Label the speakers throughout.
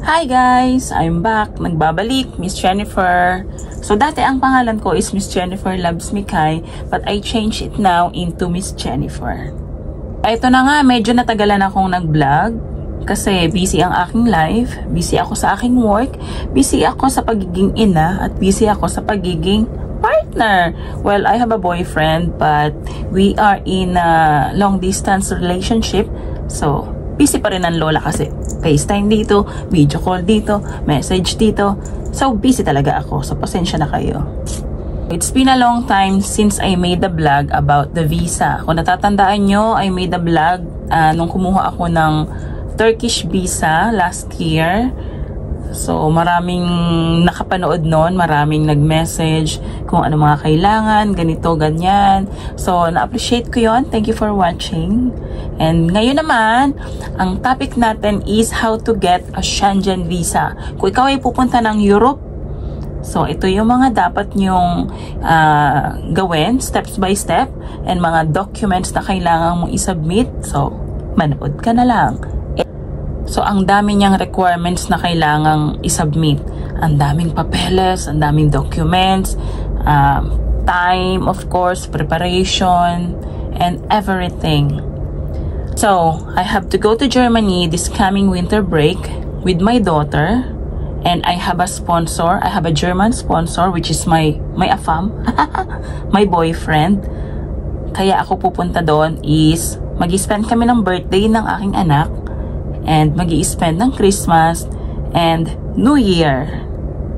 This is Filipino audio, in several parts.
Speaker 1: Hi guys! I'm back. Nagbabalik, Miss Jennifer. So dati ang pangalan ko is Miss Jennifer Loves Mikay, but I changed it now into Miss Jennifer. Ito na nga, medyo natagalan akong nag-vlog kasi busy ang aking life, busy ako sa aking work, busy ako sa pagiging ina, at busy ako sa pagiging partner. Well, I have a boyfriend, but we are in a long distance relationship. So, busy pa rin ang lola kasi FaceTime dito, video call dito, message dito. So, busy talaga ako. So, pasensya na kayo. It's been a long time since I made a vlog about the visa. Kung natatandaan nyo, I made a vlog nung kumuha ako ng Turkish visa last year. So, maraming nakapanood nun, maraming nag-message kung ano mga kailangan, ganito, ganyan. So, na-appreciate ko yon. Thank you for watching. And ngayon naman, ang topic natin is how to get a Schengen visa. Kung ikaw ay pupunta ng Europe, so ito yung mga dapat nyong gawin, steps by step, and mga documents na kailangan mong isubmit. So, manood ka na lang. So, ang dami niyang requirements na kailangang isubmit. Ang daming papeles, ang daming documents, time, of course, preparation, and everything. So, I have to go to Germany this coming winter break with my daughter. And I have a sponsor. I have a German sponsor, which is my AFAM, my boyfriend. Kaya ako pupunta doon is mag-spend kami ng birthday ng aking anak. And mag-i-spend ng Christmas and New Year.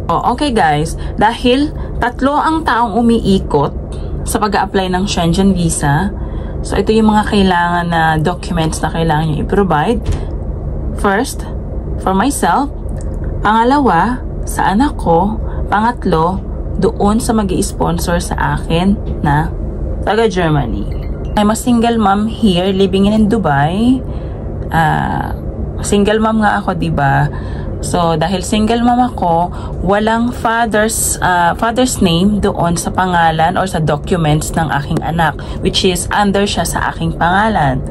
Speaker 1: Okay guys, dahil tatlo ang taong umiikot sa pag-a-apply ng Schengen visa, so ito yung mga kailangan na documents na kailangan nyo i-provide. First, for myself. Pangalawa, sa anak ko. Pangatlo, doon sa mag-i-sponsor sa akin na taga Germany. I'm a single mom here living in Dubai. Single mom nga ako, diba? So, dahil single mom ako, walang father's name doon sa pangalan or sa documents ng aking anak, which is under siya sa aking pangalan.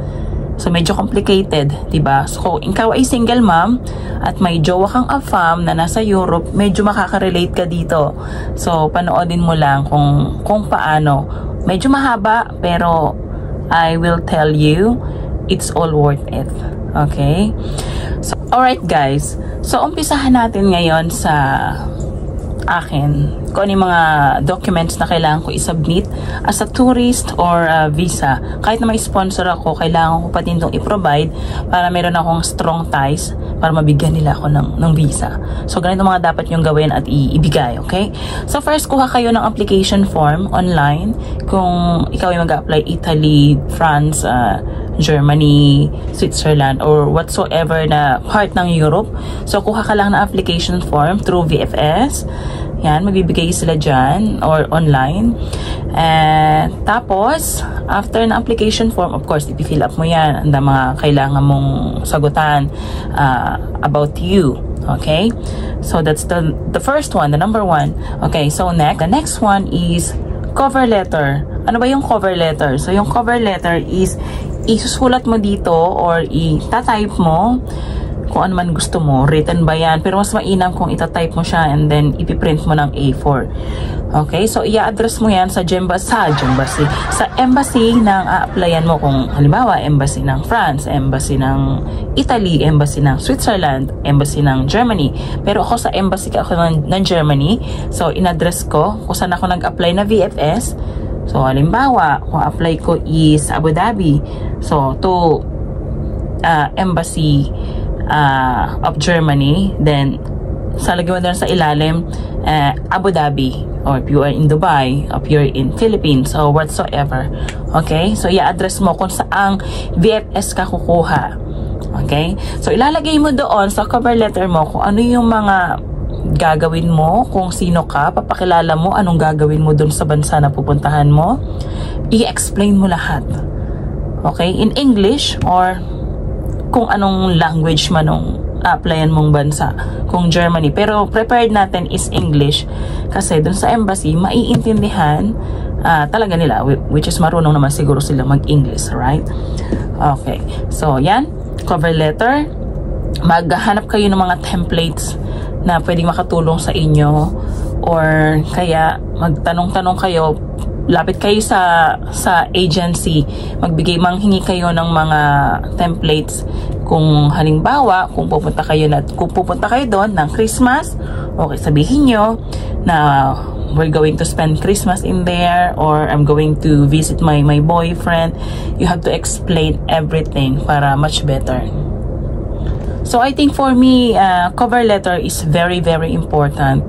Speaker 1: So, medyo complicated, diba? So, kung ikaw ay single mom at may jowa kang AFAM na nasa Europe, medyo makaka-relate ka dito. So, panoodin mo lang kung paano. Medyo mahaba, pero I will tell you, it's all worth it. Okay? So, alright guys. So, umpisahan natin ngayon sa akin kung ano yung mga documents na kailangan ko isubmit as a tourist or visa. Kahit na may sponsor ako, kailangan ko pa din itong i-provide para meron akong strong ties para mabigyan nila ako ng visa. So, ganito mga dapat yung gawin at ibigay, okay? So, first, kuha kayo ng application form online kung ikaw ay mag-apply Italy, France, Germany, Switzerland, or whatsoever na part ng Europe. So, kuha ka lang na application form through VFS. Yan, magbibigay sila dyan or online. And tapos, after na application form, of course, ipi-fill up mo yan. Ang mga kailangan mong sagutan about you. Okay? So, that's the first one, the number one. Okay, so next, the next one is cover letter. Ano ba yung cover letter? So, yung cover letter is isusulat mo dito or itatype mo kung ano man gusto mo. Written ba yan? Pero mas mainam kung itatype mo siya and then ipiprint mo ng A4. Okay? So, i-address mo yan sa embassy ng a-applyan mo. Kung halimbawa, embassy ng France, embassy ng Italy, embassy ng Switzerland, embassy ng Germany. Pero ako sa embassy ako ng Germany. So, in-address ko kung saan ako nag-apply na VFS. So, halimbawa, kung apply ko is Abu Dhabi. So, to Embassy of Germany. Then, sa lagyan mo doon sa ilalim, Abu Dhabi. Or if you are in Dubai, if you're in Philippines, or whatsoever. Okay? So, i-address mo kung saang VFS ka kukuha. Okay? So, ilalagay mo doon sa cover letter mo kung ano yung mga gagawin mo, kung sino ka, papakilala mo anong gagawin mo dun sa bansa na pupuntahan mo, i-explain mo lahat. Okay? In English or kung anong language man nung applyan mong bansa. Kung Germany. Pero prepared natin is English kasi dun sa embassy, maiintindihan talaga nila, which is marunong naman siguro sila mag-English, right? Okay. So, yan. Cover letter. maghanap kayo ng mga templates na pwedeng makatulong sa inyo, or kaya magtanong-tanong kayo, lapit kayo sa agency, manghingi kayo ng mga templates. Kung halimbawa, kung pupunta kayo doon ng Christmas, okay, sabihin nyo na we're going to spend Christmas in there, or I'm going to visit my boyfriend. You have to explain everything para much better. So I think for me, cover letter is very, very important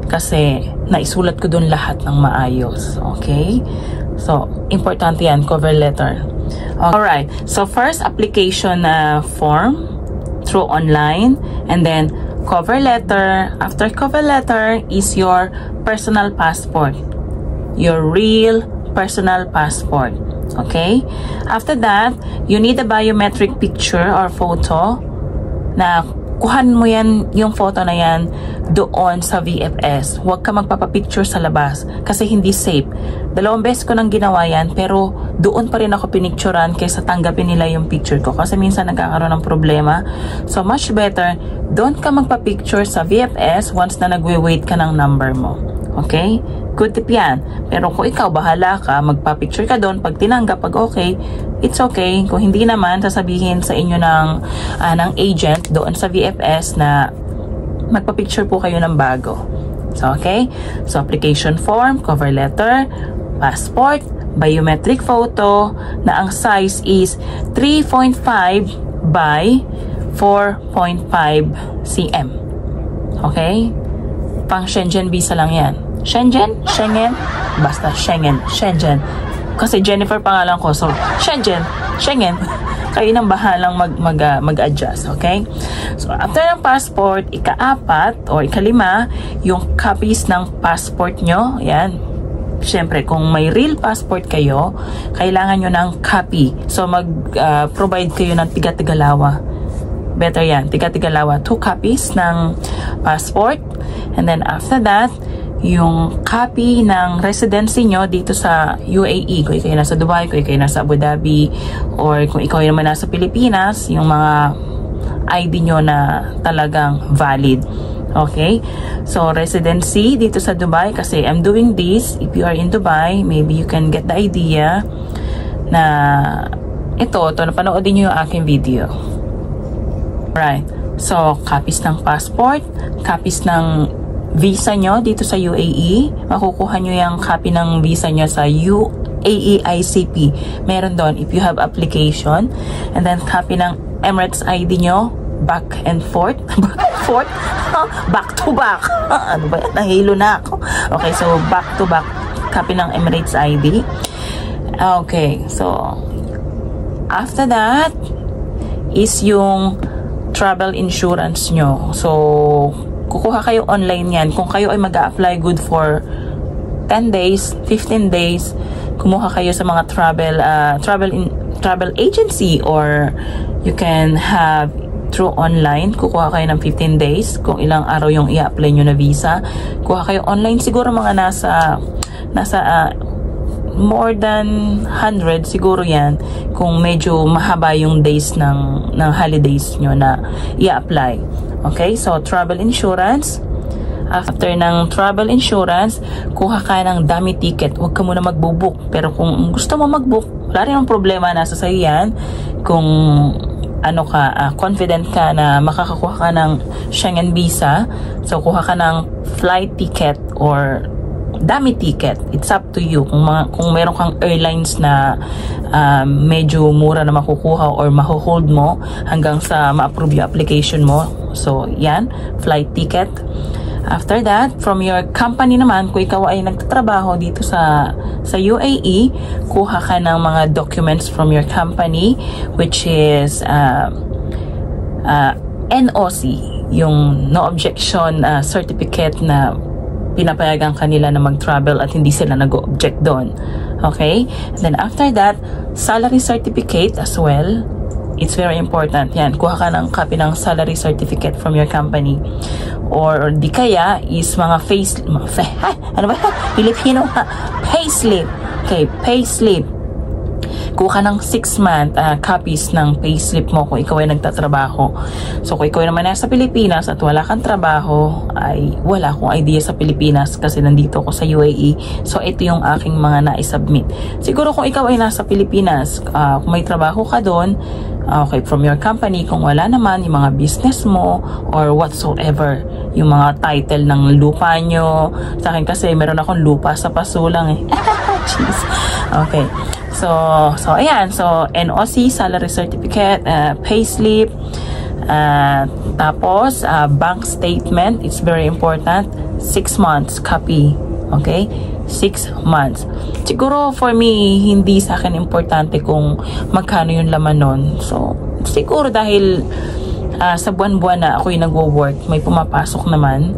Speaker 1: kasi naisulat ko dun lahat ng maayos. Okay? So, importante yan, cover letter. Alright. So, first, application form through online, and then cover letter. After cover letter is your personal passport. Your real personal passport. Okay? After that, you need a biometric picture or photo na kuhan mo yan, yung photo na yan doon sa VFS. Huwag ka magpapapicture sa labas kasi hindi safe. 2 beses ko nang ginawa yan, pero doon pa rin ako pinicturan kaysa tanggapin nila yung picture ko kasi minsan nagkakaroon ng problema. So much better, doon ka magpapicture sa VFS once na nagwe-wait ka ng number mo. Okay? Good tip yan. Pero kung ikaw, bahala ka, magpa-picture ka doon. Pag tinanggap, pag okay, it's okay. Kung hindi naman, sasabihin sa inyo ng agent doon sa VFS na magpa-picture po kayo ng bago. So, okay? So, application form, cover letter, passport, biometric photo, na ang size is 3.5 by 4.5 cm. Okay? Pang Schengen visa lang yan. Schengen? Basta Schengen. Kasi Jennifer pangalan ko, so Schengen. Kayo nang bahalang mag-adjust, okay? So, after ng passport, ika-4 o ika-5, yung copies ng passport nyo, yan. Siyempre, kung may real passport kayo, kailangan nyo ng copy. So, mag-provide kayo ng tiga-tigalawa. Better yan, tiga-tigalawa. 2 copies ng passport. And then, after that, yung copy ng residency nyo dito sa UAE, kung ikaw nasa Dubai, kung ikaw nasa Abu Dhabi, or kung ikaw naman nasa Pilipinas, yung mga ID nyo na talagang valid. Okay? So, residency dito sa Dubai, kasi I'm doing this. If you are in Dubai, maybe you can get the idea na ito napanoodin nyo yung aking video. Right. So, copies ng passport, copies ng visa nyo dito sa UAE. Makukuha nyo yung copy ng visa nyo sa UAE ICP. Meron doon if you have application. And then, copy ng Emirates ID nyo, back and forth. Back to back. Ano ba yan? Nahilo na ako. Okay, so back to back. Copy ng Emirates ID. Okay, so after that is yung travel insurance nyo. So, kukuha kayo online yan. Kung kayo ay mag-a-apply good for 10 days, 15 days, kumuha kayo sa mga travel agency, or you can have through online. Kukuha kayo ng 15 days kung ilang araw yung i-apply nyo na visa. Kuha kayo online, siguro mga nasa more than 100 siguro yan kung medyo mahaba yung days ng holidays nyo na i-apply. Okay, so travel insurance. After ng travel insurance, kuha ka ng dummy ticket. Huwag ka muna mag-book. Pero kung gusto mo mag-book, wala rin ang problema, nasa sa'yo yan. Kung confident ka na makakakuha ka ng Schengen visa, so kuha ka ng flight ticket or dummy ticket. It's up to you. Kung meron kang airlines na medyo mura na makukuha or mahuhold mo hanggang sa ma-approve yung application mo. So, yan. Flight ticket. After that, from your company naman, kung ikaw ay nagtatrabaho dito sa UAE, kuha ka ng mga documents from your company, which is NOC, yung no objection certificate na pinapayagan kanila na mag-travel at hindi sila nag-object doon. Okay? And then after that, salary certificate as well. It's very important. Yan, kuha ka ng copy ng salary certificate from your company. Or di kaya is mga Filipino payslip. Okay, payslip. kuha ng 6-month copies ng payslip mo kung ikaw ay nagtatrabaho. So kung ikaw ay naman nasa Pilipinas at wala kang trabaho, ay wala akong idea sa Pilipinas kasi nandito ako sa UAE. So ito yung aking mga na-submit. Siguro kung ikaw ay nasa Pilipinas, kung may trabaho ka doon, okay, from your company, kung wala naman, yung mga business mo or whatsoever, yung mga title ng lupa nyo. Sa akin kasi meron akong lupa sa Pasulang eh. Jeez. Okay. So ayan. So NOC, salary certificate, payslip, tapos bank statement, it's very important. 6 months copy. Okay? 6 months. Siguro for me, hindi sa akin importante kung magkano yung laman nun. So, siguro dahil sa buwan-buwan na ako yung nagwo-work, may pumapasok naman.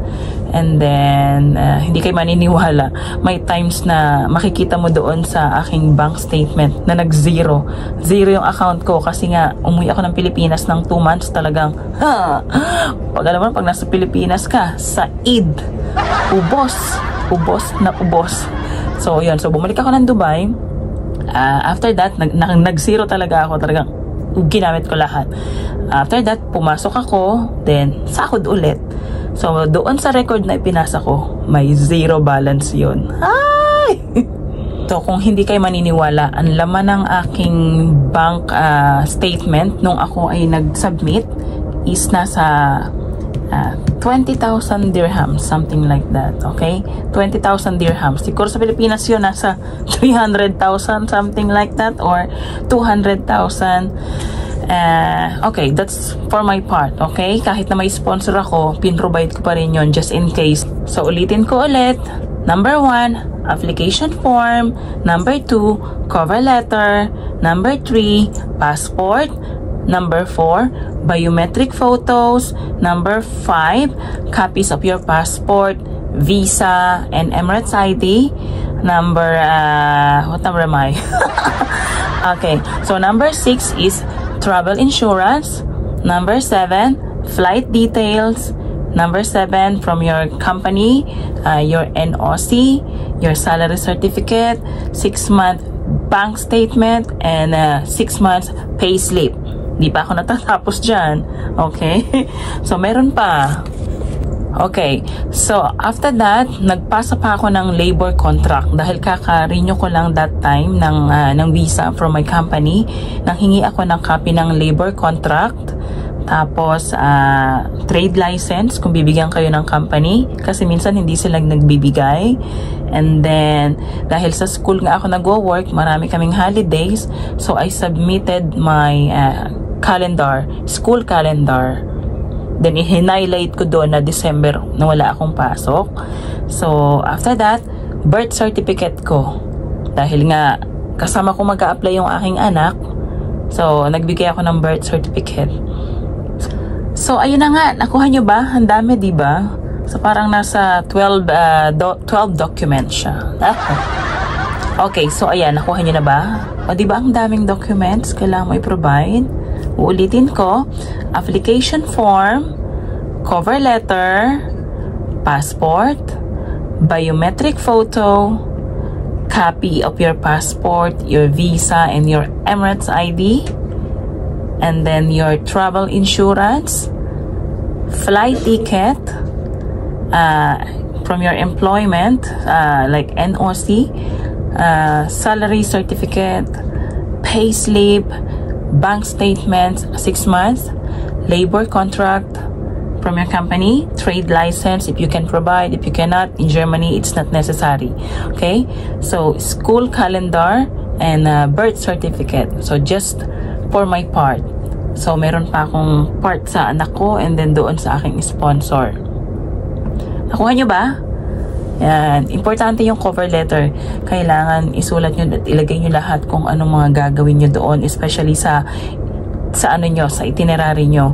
Speaker 1: And then, hindi kayo maniniwala. May times na makikita mo doon sa aking bank statement na nag-zero. Zero yung account ko kasi nga umuwi ako ng Pilipinas ng 2 months talagang. Pag alam mo, pag nasa Pilipinas ka, sa Eid, ubos na ubos. So yun, so bumalik ako ng Dubai. After that nag-zero talaga ako, talagang ginamit ko lahat. After that pumasok ako, then sahod ulit. So doon sa record na ipinasa ko, may zero balance yun. Ay! So kung hindi kayo maniniwala, ang laman ng aking bank statement nung ako ay nag-submit is nasa 20,000 dirhams, something like that. Okay? 20,000 dirhams. Siguro sa Pilipinas yun, nasa 300,000, something like that, or 200,000. Okay, that's for my part. Okay? Kahit na may sponsor ako, pin-provide ko pa rin yun just in case. So, ulitin ko ulit. Number 1, application form. Number 2, cover letter. Number 3, passport. Number 4, biometric photos. Number 5, copies of your passport, visa, and Emirates ID. Number, what number am I? Okay, so number 6 is travel insurance. Number 7, flight details. Number 7, from your company, your NOC, your salary certificate, 6-month bank statement, and 6 months pay slip. Di pa ako natatapos dyan. Okay? So, meron pa. Okay. So, after that, nagpasa pa ako ng labor contract dahil kaka-renew ko lang that time ng visa from my company. Nanghingi ako ng copy ng labor contract. Tapos, trade license kung bibigyan kayo ng company. Kasi minsan hindi sila nagbibigay. And then, dahil sa school nga ako nagwo-work, marami kaming holidays. So, I submitted my calendar, school calendar. Then, i-highlight ko doon na December na wala akong pasok. So, after that, birth certificate ko. Dahil nga, kasama ko mag-a-apply yung aking anak. So, nagbigay ako ng birth certificate. So, ayun na nga. Nakuha nyo ba? Ang dami, diba? So, parang nasa 12 documents siya. Okay, so ayan. Nakuha nyo na ba? O, diba ang daming documents kailangan mo i-provide? Uulitin ko, application form, cover letter, passport, biometric photo, copy of your passport, your visa, and your Emirates ID, and then your travel insurance, flight ticket, from your employment, like NOC, salary certificate, pay slip, bank statements, 6 months, labor contract from your company, trade license if you can provide. If you cannot, in Germany it's not necessary. Okay, so school calendar and birth certificate. So just for my part. So meron pa akong part sa anak ko and then doon sa aking sponsor. Nakuha nyo ba? Yan. Importante yung cover letter. Kailangan isulat nyo at ilagay nyo lahat kung anong mga gagawin nyo doon, especially sa ano nyo, sa itinerary nyo.